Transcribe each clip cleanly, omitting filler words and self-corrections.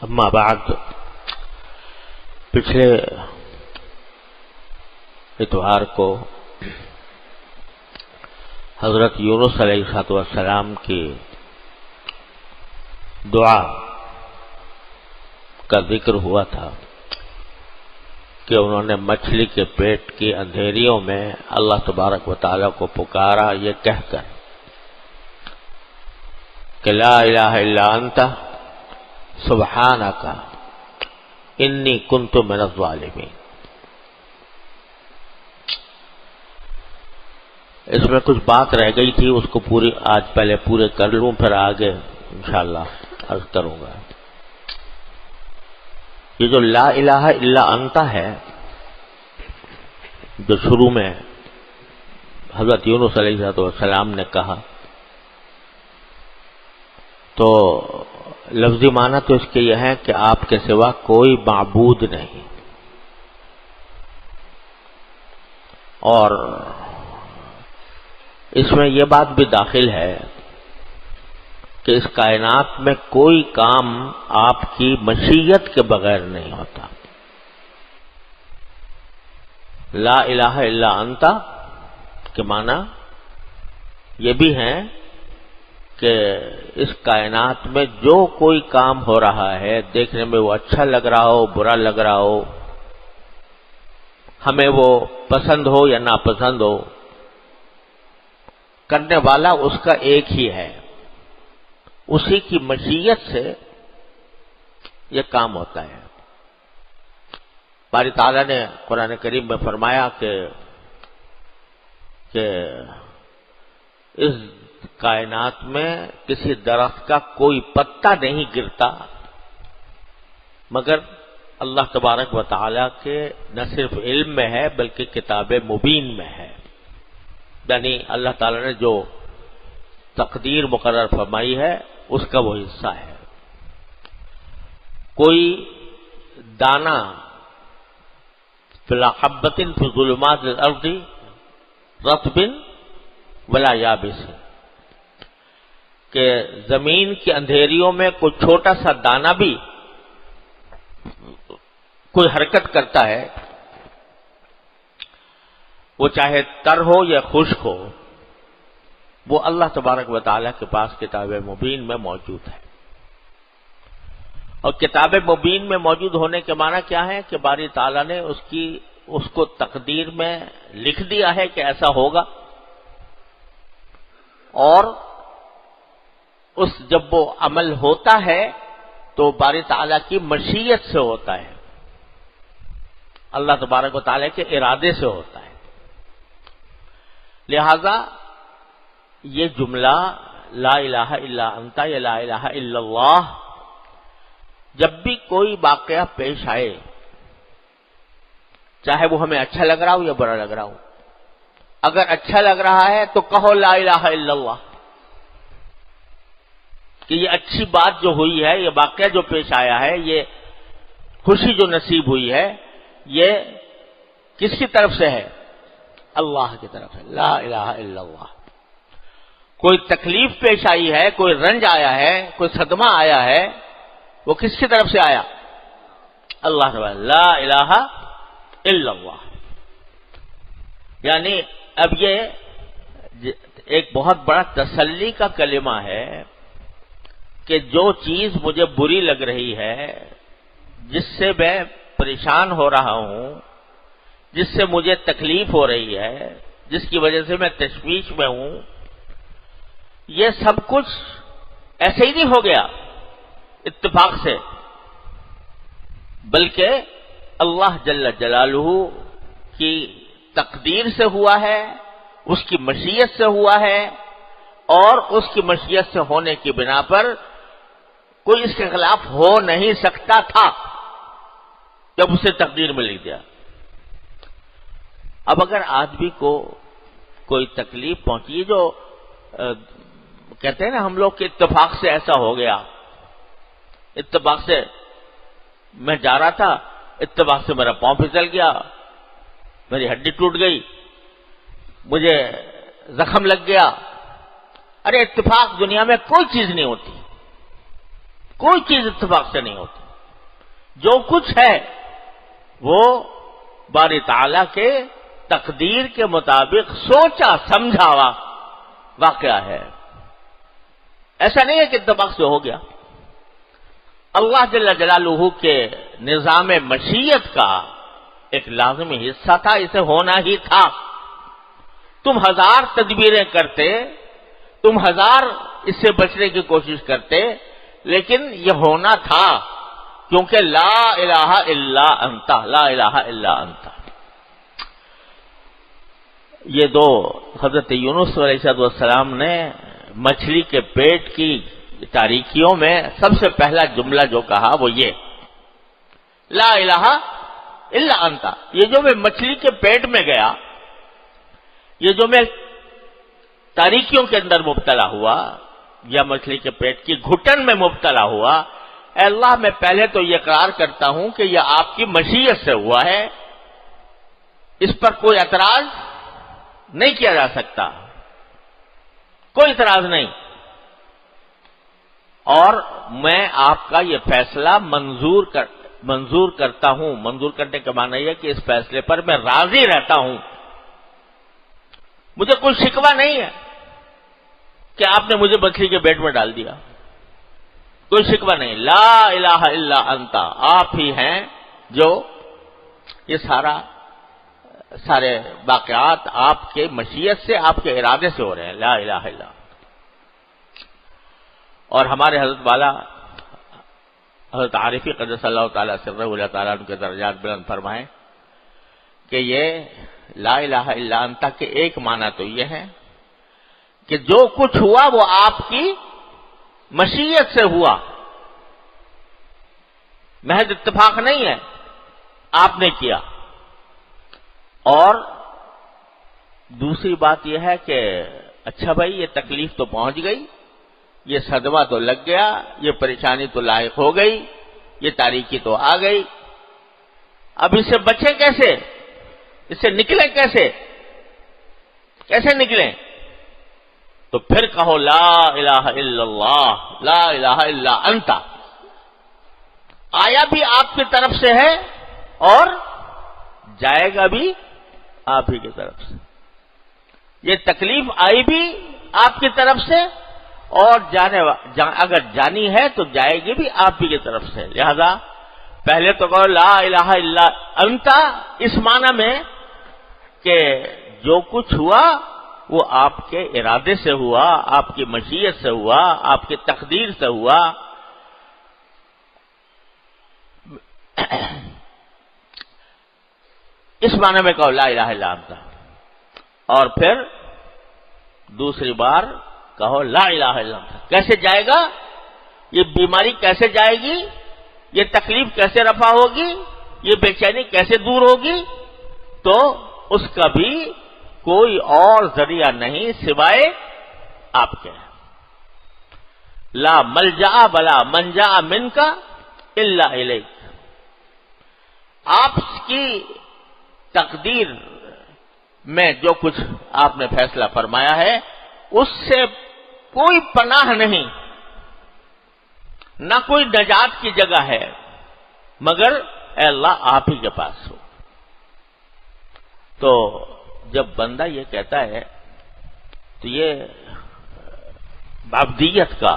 اما بعد، پچھلے اتوار کو حضرت یونس علیہ السلام کی دعا کا ذکر ہوا تھا کہ انہوں نے مچھلی کے پیٹ کی اندھیریوں میں اللہ تبارک و تعالیٰ کو پکارا یہ کہہ کر کہ لا الہ الا انت سبحانک انی کنت من الظالمین۔ اس میں کچھ بات رہ گئی تھی، اس کو آج پہلے پورے کر لوں، پھر آگے انشاءاللہ عرض کروں گا۔ یہ جو لا الہ الا انت ہے، جو شروع میں حضرت یونس علیہ السلام نے کہا، تو لفظی معنی تو اس کے یہ ہے کہ آپ کے سوا کوئی معبود نہیں، اور اس میں یہ بات بھی داخل ہے کہ اس کائنات میں کوئی کام آپ کی مشیت کے بغیر نہیں ہوتا۔ لا الہ الا انت کے معنی یہ بھی ہے کہ اس کائنات میں جو کوئی کام ہو رہا ہے، دیکھنے میں وہ اچھا لگ رہا ہو، برا لگ رہا ہو، ہمیں وہ پسند ہو یا ناپسند ہو، کرنے والا اس کا ایک ہی ہے، اسی کی مشیت سے یہ کام ہوتا ہے۔ باری تعالیٰ نے قرآن کریم میں فرمایا کہ اس کائنات میں کسی درخت کا کوئی پتا نہیں گرتا مگر اللہ تبارک و تعالیٰ کے نہ صرف علم میں ہے بلکہ کتاب مبین میں ہے، یعنی اللہ تعالیٰ نے جو تقدیر مقرر فرمائی ہے اس کا وہ حصہ ہے۔ کوئی دانہ فلا حبۃ فی ظلمات الارض رطب ولا یابس، کہ زمین کی اندھیریوں میں کوئی چھوٹا سا دانہ بھی کوئی حرکت کرتا ہے، وہ چاہے تر ہو یا خشک ہو، وہ اللہ تبارک و تعالیٰ کے پاس کتاب مبین میں موجود ہے۔ اور کتاب مبین میں موجود ہونے کے معنی کیا ہے کہ باری تعالیٰ نے اس کو تقدیر میں لکھ دیا ہے کہ ایسا ہوگا، اور جب وہ عمل ہوتا ہے تو باری تعالیٰ کی مشیت سے ہوتا ہے، اللہ تبارک و تعالیٰ کے ارادے سے ہوتا ہے۔ لہذا یہ جملہ لا الہ الا انت یا لا الہ الا اللہ، جب بھی کوئی واقعہ پیش آئے، چاہے وہ ہمیں اچھا لگ رہا ہو یا برا لگ رہا ہو، اگر اچھا لگ رہا ہے تو کہو لا الہ الا اللہ، کہ یہ اچھی بات جو ہوئی ہے، یہ واقعہ جو پیش آیا ہے، یہ خوشی جو نصیب ہوئی ہے، یہ کس کی طرف سے ہے؟ اللہ کی طرف ہے، لا الہ الا اللہ۔ کوئی تکلیف پیش آئی ہے، کوئی رنج آیا ہے، کوئی صدمہ آیا ہے، وہ کس کی طرف سے آیا؟ اللہ تعالی، لا الہ الا اللہ۔ یعنی اب یہ ایک بہت بڑا تسلی کا کلمہ ہے کہ جو چیز مجھے بری لگ رہی ہے، جس سے میں پریشان ہو رہا ہوں، جس سے مجھے تکلیف ہو رہی ہے، جس کی وجہ سے میں تشویش میں ہوں، یہ سب کچھ ایسے ہی نہیں ہو گیا اتفاق سے، بلکہ اللہ جل جلالہ کی تقدیر سے ہوا ہے، اس کی مشیت سے ہوا ہے، اور اس کی مشیت سے ہونے کی بنا پر کوئی اس کے خلاف ہو نہیں سکتا تھا جب اسے تقدیر میں لکھ دیا۔ اب اگر آدمی کو کوئی تکلیف پہنچی، جو کہتے ہیں نا ہم لوگ کہ اتفاق سے ایسا ہو گیا، اتفاق سے میں جا رہا تھا، اتفاق سے میرا پاؤں پھسل گیا، میری ہڈی ٹوٹ گئی، مجھے زخم لگ گیا۔ ارے اتفاق دنیا میں کوئی چیز نہیں ہوتی، کوئی چیز اتفاق سے نہیں ہوتی۔ جو کچھ ہے وہ باری تعالیٰ کے تقدیر کے مطابق سوچا سمجھا ہوا واقعہ ہے. ایسا نہیں ہے کہ اتفاق سے ہو گیا. اللہ جل جلالہ کے نظام مشیت کا ایک لازمی حصہ تھا، اسے ہونا ہی تھا. تم ہزار تدبیریں کرتے، تم ہزار اس سے بچنے کی کوشش کرتے، لیکن یہ ہونا تھا، کیونکہ لا الہ الا انت، لا الہ الا انت. یہ دو حضرت یونس علیہ السلام نے مچھلی کے پیٹ کی تاریکیوں میں سب سے پہلا جملہ جو کہا وہ یہ لا الہ الا انت. یہ جو میں مچھلی کے پیٹ میں گیا، یہ جو میں تاریکیوں کے اندر مبتلا ہوا یا مچھلی کے پیٹ کی گھٹن میں مبتلا ہوا، اے اللہ میں پہلے تو یہ اقرار کرتا ہوں کہ یہ آپ کی مشیت سے ہوا ہے، اس پر کوئی اعتراض نہیں کیا جا سکتا، کوئی اعتراض نہیں. اور میں آپ کا یہ فیصلہ منظور کرتا ہوں. منظور کرنے کا معنی یہ ہے کہ اس فیصلے پر میں راضی رہتا ہوں، مجھے کوئی شکوہ نہیں ہے کہ آپ نے مجھے مچھلی کے پیٹ میں ڈال دیا، کوئی شکوہ نہیں. لا الہ الا انت، آپ ہی ہیں جو یہ سارے واقعات آپ کے مشیت سے، آپ کے ارادے سے ہو رہے ہیں. لا الہ الا. اور ہمارے حضرت والا حضرت عارفی قدس اللہ تعالیٰ سرہ اللہ تعالیٰ ان کے درجات بلند فرمائیں کہ یہ لا الہ الا انت کے ایک معنی تو یہ ہے کہ جو کچھ ہوا وہ آپ کی مشیت سے ہوا، محض اتفاق نہیں ہے، آپ نے کیا. اور دوسری بات یہ ہے کہ اچھا بھائی یہ تکلیف تو پہنچ گئی، یہ صدمہ تو لگ گیا، یہ پریشانی تو لاحق ہو گئی، یہ تاریکی تو آ گئی، اب اس سے بچیں کیسے، اس سے نکلیں کیسے نکلیں؟ تو پھر کہو لا الہ الا اللہ، لا الہ الا انت. آیا بھی آپ کی طرف سے ہے اور جائے گا بھی آپ ہی کی طرف سے. یہ تکلیف آئی بھی آپ کی طرف سے اور اگر جانی ہے تو جائے گی بھی آپ ہی کی طرف سے. لہذا پہلے تو کہو لا الہ الا انت اس معنی میں کہ جو کچھ ہوا وہ آپ کے ارادے سے ہوا، آپ کی مشیت سے ہوا، آپ کی تقدیر سے ہوا. اس معنی میں کہو لا الہ الا انت. اور پھر دوسری بار کہو لا الہ الا انت. کیسے جائے گا یہ بیماری، کیسے جائے گی یہ تکلیف، کیسے رفع ہوگی یہ بے چینی، کیسے دور ہوگی؟ تو اس کا بھی کوئی اور ذریعہ نہیں سوائے آپ کے. لا ملجا ولا منجا منک الا الیک. آپ کی تقدیر میں جو کچھ آپ نے فیصلہ فرمایا ہے اس سے کوئی پناہ نہیں، نہ کوئی نجات کی جگہ ہے مگر اے اللہ آپ ہی کے پاس ہو. تو جب بندہ یہ کہتا ہے تو یہ عبدیت کا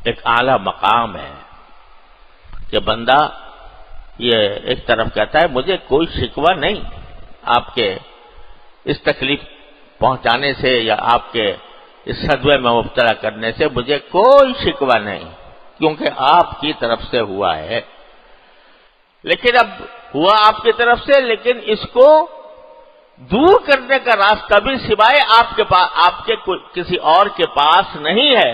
ایک اعلی مقام ہے کہ بندہ یہ ایک طرف کہتا ہے مجھے کوئی شکوہ نہیں آپ کے اس تکلیف پہنچانے سے یا آپ کے اس صدمے میں مبتلا کرنے سے، مجھے کوئی شکوہ نہیں کیونکہ آپ کی طرف سے ہوا ہے. لیکن اب ہوا آپ کی طرف سے، لیکن اس کو دور کرنے کا راستہ بھی سوائے آپ کے پاس، آپ کے کسی اور کے پاس نہیں ہے.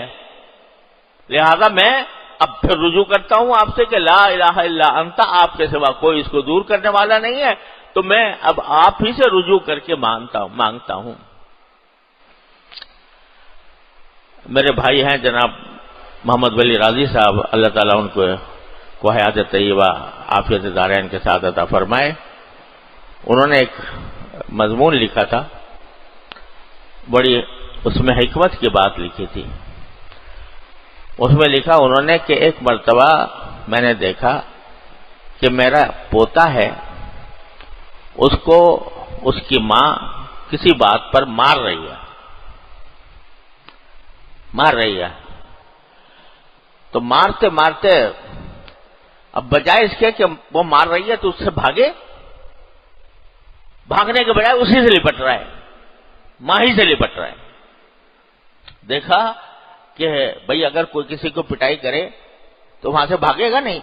لہذا میں اب پھر رجوع کرتا ہوں آپ سے کہ لا الہ الا انت، آپ کے سوا کوئی اس کو دور کرنے والا نہیں ہے. تو میں اب آپ ہی سے رجوع کر کے مانگتا ہوں. میرے بھائی ہیں جناب محمد ولی راضی صاحب، اللہ تعالیٰ ان کو حیات طیبہ عافیت دارین کے ساتھ عطا فرمائے. انہوں نے ایک مضمون لکھا تھا، بڑی اس میں حکمت کی بات لکھی تھی. اس میں لکھا انہوں نے کہ ایک مرتبہ میں نے دیکھا کہ میرا پوتا ہے، اس کو اس کی ماں کسی بات پر مار رہی ہے، تو مارتے مارتے اب بجائے اس کے کہ وہ مار رہی ہے تو اس سے بھاگنے کے بجائے اسی سے لپٹ رہا ہے، ماں ہی سے لپٹ رہا ہے۔ دیکھا کہ بھئی اگر کوئی کسی کو پٹائی کرے تو وہاں سے بھاگے گا نہیں،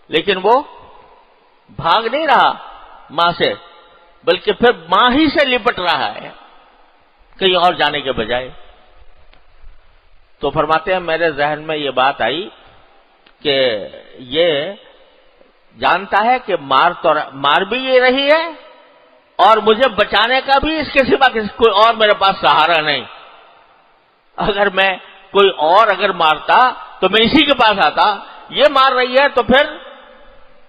لیکن وہ بھاگ نہیں رہا ماں سے، بلکہ پھر ماں ہی سے لپٹ رہا ہے کہیں اور جانے کے بجائے۔ تو فرماتے ہیں میرے ذہن میں یہ بات آئی کہ یہ جانتا ہے کہ مار بھی یہ رہی ہے اور مجھے بچانے کا بھی اس کے سوا کوئی اور میرے پاس سہارا نہیں۔ اگر میں کوئی اور اگر مارتا تو میں اسی کے پاس آتا، یہ مار رہی ہے تو پھر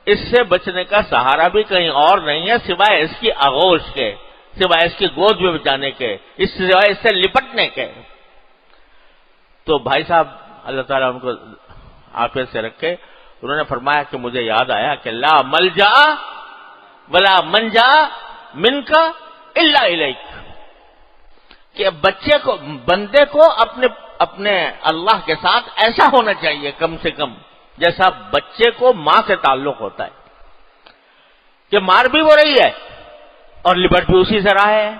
اس سے بچنے کا سہارا بھی کہیں اور نہیں ہے سوائے اس کی آغوش کے، سوائے اس کی گود میں بچانے کے، سوائے اس سے لپٹنے کے۔ تو بھائی صاحب اللہ تعالیٰ ان کو عافیت سے رکھے، انہوں نے فرمایا کہ مجھے یاد آیا کہ لا ملجا ولا منجا منک الا الیک، کہ بندے کو اپنے اللہ کے ساتھ ایسا ہونا چاہیے کم سے کم جیسا بچے کو ماں سے تعلق ہوتا ہے، کہ مار بھی وہ رہی ہے اور لپٹ بھی اسی سے رہا ہے۔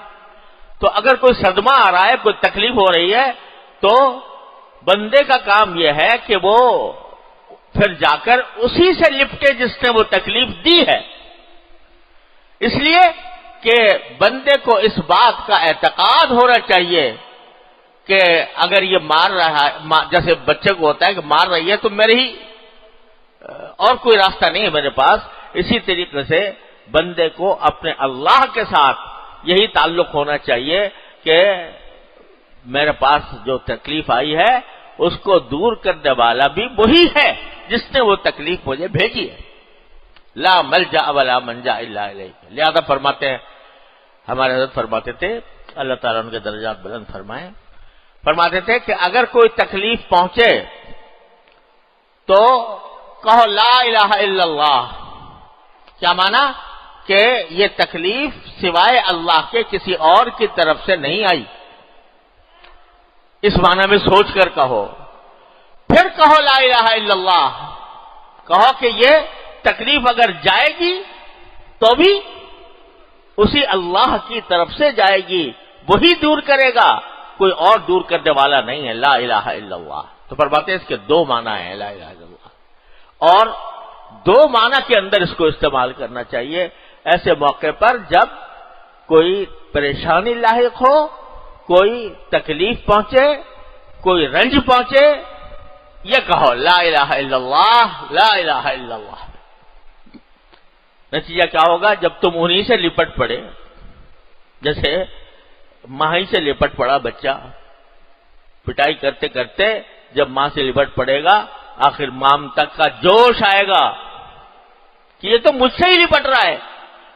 تو اگر کوئی صدمہ آ رہا ہے، کوئی تکلیف ہو رہی ہے، تو بندے کا کام یہ ہے کہ وہ پھر جا کر اسی سے لپٹے جس نے وہ تکلیف دی ہے۔ اس لیے کہ بندے کو اس بات کا اعتقاد ہونا چاہیے کہ اگر یہ مار رہا ہے، جیسے بچے کو ہوتا ہے کہ مار رہی ہے تو میرے ہی اور کوئی راستہ نہیں ہے میرے پاس، اسی طریقے سے بندے کو اپنے اللہ کے ساتھ یہی تعلق ہونا چاہیے کہ میرے پاس جو تکلیف آئی ہے اس کو دور کرنے والا بھی وہی ہے جس نے وہ تکلیف مجھے بھیجی ہے۔ لا ملجا ولا منجا الا الیک۔ لہذا فرماتے ہیں، ہمارے حضرت فرماتے تھے، اللہ تعالیٰ ان کے درجات بلند فرمائے، فرماتے تھے کہ اگر کوئی تکلیف پہنچے تو کہو لا الہ الا اللہ۔ کیا مانا؟ کہ یہ تکلیف سوائے اللہ کے کسی اور کی طرف سے نہیں آئی، اس معنی میں سوچ کر کہو۔ پھر کہو لا الہ الا اللہ، کہو کہ یہ تکلیف اگر جائے گی تو بھی اسی اللہ کی طرف سے جائے گی، وہی دور کرے گا، کوئی اور دور کرنے والا نہیں ہے۔ لا الہ الا اللہ۔ تو فرماتے ہیں اس کے دو معنی ہیں لا الہ الا اللہ، اور دو معنی کے اندر اس کو استعمال کرنا چاہیے ایسے موقع پر جب کوئی پریشانی لاحق ہو، کوئی تکلیف پہنچے، کوئی رنج پہنچے، یہ کہو لا الہ الا اللہ، لا الہ الا اللہ۔ نتیجہ کیا ہوگا؟ جب تم انہی سے لپٹ پڑے، جیسے ماں ہی سے لپٹ پڑا بچہ، پٹائی کرتے کرتے جب ماں سے لپٹ پڑے گا، آخر ماں تک کا جوش آئے گا کہ یہ تو مجھ سے ہی لپٹ رہا ہے،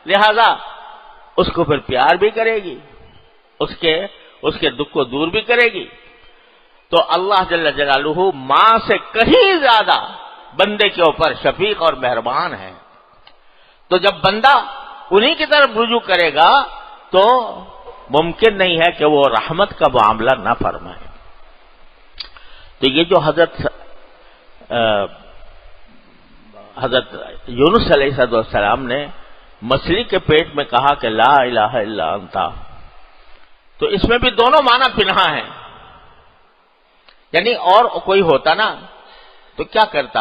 لہذا اس کو پھر پیار بھی کرے گی، اس کے دکھ کو دور بھی کرے گی۔ تو اللہ جل جلالہ ماں سے کہیں زیادہ بندے کے اوپر شفیق اور مہربان ہے۔ تو جب بندہ انہی کی طرف رجوع کرے گا تو ممکن نہیں ہے کہ وہ رحمت کا معاملہ نہ فرمائے۔ تو یہ جو حضرت یونس علیہ السلام نے مچھلی کے پیٹ میں کہا کہ لا الہ الا انت، تو اس میں بھی دونوں معنی پنہا ہیں۔ یعنی اور کوئی ہوتا نا تو کیا کرتا؟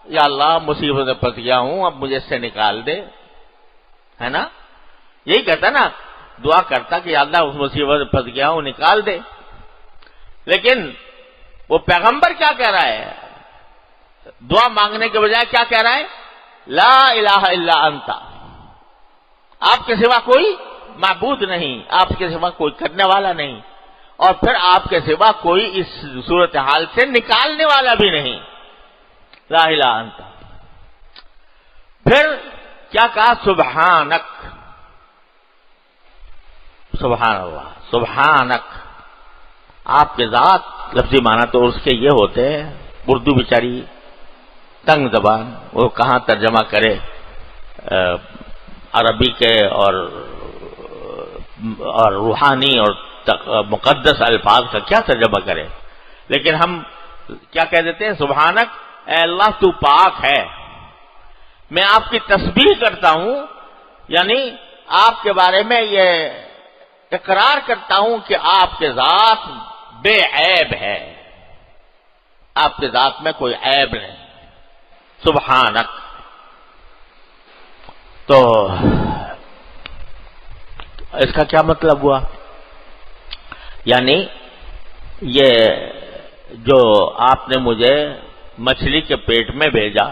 یا اللہ مصیبت میں پھنس گیا ہوں، اب مجھے اس سے نکال دے، ہے نا؟ یہی کہتا نا، دعا کرتا کہ یا اللہ اس مصیبت میں پھنس گیا ہوں، نکال دے۔ لیکن وہ پیغمبر کیا کہہ رہا ہے؟ دعا مانگنے کے بجائے کیا کہہ رہا ہے؟ لا الہ الا انت، آپ کے سوا کوئی معبود نہیں، آپ کے سوا کوئی کرنے والا نہیں، اور پھر آپ کے سوا کوئی اس صورتحال سے نکالنے والا بھی نہیں۔ لا الہ انت۔ پھر کیا کہا؟ سبحانک، سبحان اللہ، سبحانک، آپ کے ذات، لفظی معنی تو اس کے یہ ہوتے ہیں، اردو بیچاری تنگ زبان، وہ کہاں ترجمہ کرے عربی کے اور روحانی اور مقدس الفاظ کا کیا ترجمہ کرے. لیکن ہم کیا کہہ دیتے ہیں؟ سبحانک، اے اللہ تو پاک ہے، میں آپ کی تسبیح کرتا ہوں، یعنی آپ کے بارے میں یہ اقرار کرتا ہوں کہ آپ کے ذات بے عیب ہے، آپ کے ذات میں کوئی عیب نہیں. سبحانک. تو اس کا کیا مطلب ہوا؟ یعنی یہ جو آپ نے مجھے مچھلی کے پیٹ میں بھیجا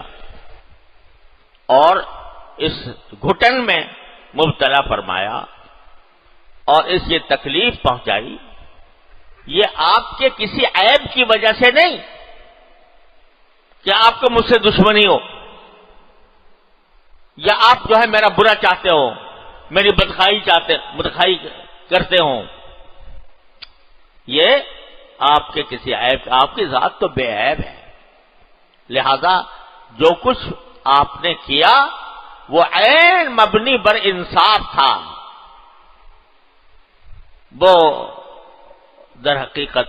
اور اس گھٹن میں مبتلا فرمایا اور اس یہ تکلیف پہنچائی، یہ آپ کے کسی عیب کی وجہ سے نہیں کہ آپ کو مجھ سے دشمنی ہو یا آپ جو ہے میرا برا چاہتے ہو، میری بدخواہی کرتے ہوں. یہ آپ کے کسی عیب، آپ کی ذات تو بے عیب ہے، لہذا جو کچھ آپ نے کیا وہ عین مبنی بر انصاف تھا، وہ در حقیقت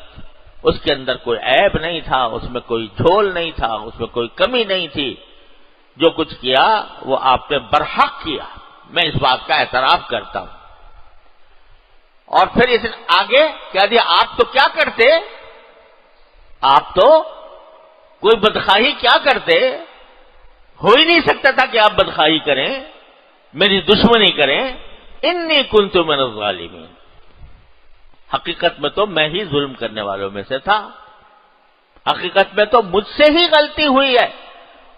اس کے اندر کوئی عیب نہیں تھا، اس میں کوئی جھول نہیں تھا، اس میں کوئی کمی نہیں تھی. جو کچھ کیا وہ آپ نے برحق کیا، میں اس بات کا اعتراف کرتا ہوں. اور پھر اس نے آگے کہہ دیا آپ تو کیا کرتے، آپ تو کوئی بدخواہی کیا کرتے، ہو ہی نہیں سکتا تھا کہ آپ بدخواہی کریں، میری دشمنی کریں. انی کنت من الظالمین، حقیقت میں تو میں ہی ظلم کرنے والوں میں سے تھا، حقیقت میں تو مجھ سے ہی غلطی ہوئی ہے،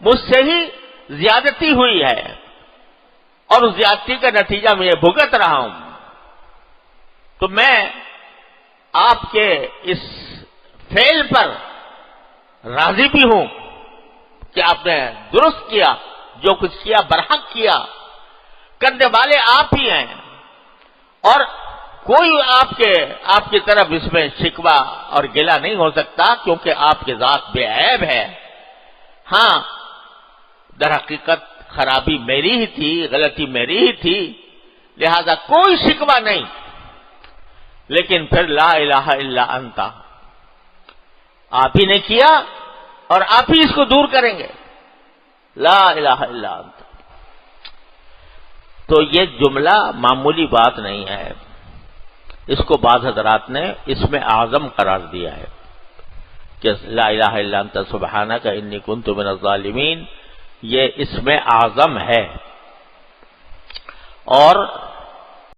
مجھ سے ہی زیادتی ہوئی ہے اور اس زیادتی کا نتیجہ میں بھگت رہا ہوں. تو میں آپ کے اس فعل پر راضی بھی ہوں کہ آپ نے درست کیا، جو کچھ کیا برحق کیا، کرنے والے آپ ہی ہیں اور کوئی آپ کی طرف اس میں شکوہ اور گلہ نہیں ہو سکتا کیونکہ آپ کی ذات بے عیب ہے. ہاں در حقیقت خرابی میری ہی تھی، غلطی میری ہی تھی، لہذا کوئی شکوہ نہیں. لیکن پھر لا الہ الا انت، آپ ہی نے کیا اور آپ ہی اس کو دور کریں گے. لا الہ الا انت. تو یہ جملہ معمولی بات نہیں ہے، اس کو بعض حضرات نے اس میں اعظم قرار دیا ہے کہ لا الہ الا انت سبحانک انی کنت من الظالمین، یہ اس میں اعظم ہے. اور